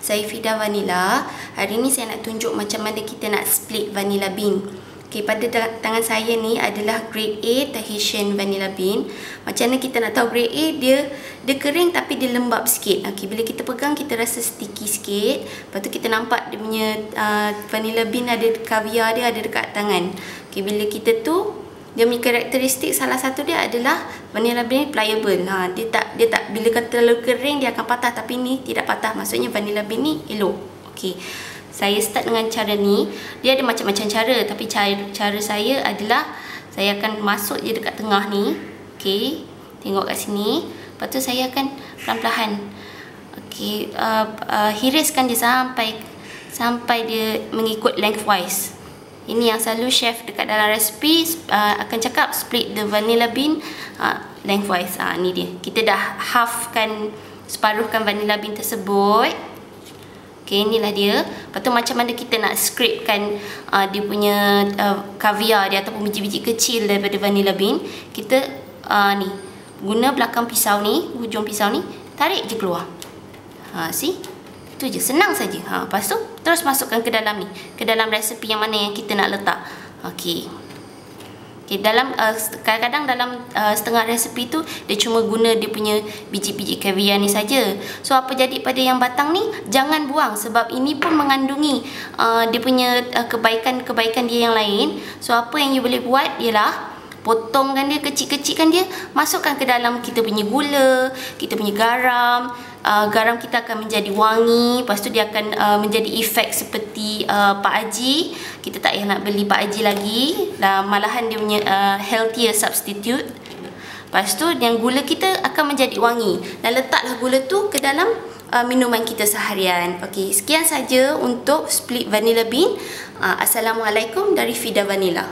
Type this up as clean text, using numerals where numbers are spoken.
Saya Fida Vanilla. Hari ni saya nak tunjuk macam mana kita nak split vanilla bean. Okay, pada tangan saya ni adalah grade A Tahitian vanilla bean. Macam mana kita nak tahu grade A? Dia kering tapi dia lembab sikit. Okay, bila kita pegang kita rasa sticky sikit. Lepas tu kita nampak dia punya vanilla bean ada caviar dia ada dekat tangan. Okay, bila kita tu dia punya karakteristik salah satu dia adalah vanilla bean pliable. Dia tak bila kata terlalu kering dia akan patah, tapi ni tidak patah. Maksudnya vanilla bean ni elok. Okey. Saya start dengan cara ni. Dia ada macam-macam cara, tapi cara saya adalah saya akan masuk je dekat tengah ni. Okey. Tengok kat sini. Lepas tu saya akan perlahan-lahan hiriskan dia sampai dia mengikut lengthwise. Ini yang selalu chef dekat dalam resipi akan cakap split the vanilla bean lengthwise. Ni dia. Kita dah separuhkan vanilla bean tersebut. Okay, inilah dia. Lepas tu macam mana kita nak scrapekan dia punya caviar dia ataupun biji-biji kecil daripada vanilla bean. Kita ni guna belakang pisau ni, hujung pisau ni, tarik je keluar. See? Itu je, senang saja. Lepas tu terus masukkan ke dalam ni, ke dalam resipi yang mana yang kita nak letak. Okey. Okey, dalam kadang-kadang dalam setengah resipi tu dia cuma guna dia punya biji-biji caviar ni saja. So apa jadi pada yang batang ni? Jangan buang, sebab ini pun mengandungi dia punya kebaikan-kebaikan dia yang lain. So apa yang you boleh buat ialah potongkan dia, kecil-kecilkan dia, masukkan ke dalam kita punya gula, kita punya garam. Garam kita akan menjadi wangi. Lepas tu dia akan menjadi efek seperti Pak Haji. Kita tak payah nak beli Pak Haji lagi. Malahan dia punya healthier substitute. Lepas tu yang gula kita akan menjadi wangi. Dan letaklah gula tu ke dalam minuman kita seharian. Okey, sekian saja untuk split vanilla bean. Assalamualaikum dari Fida Vanilla.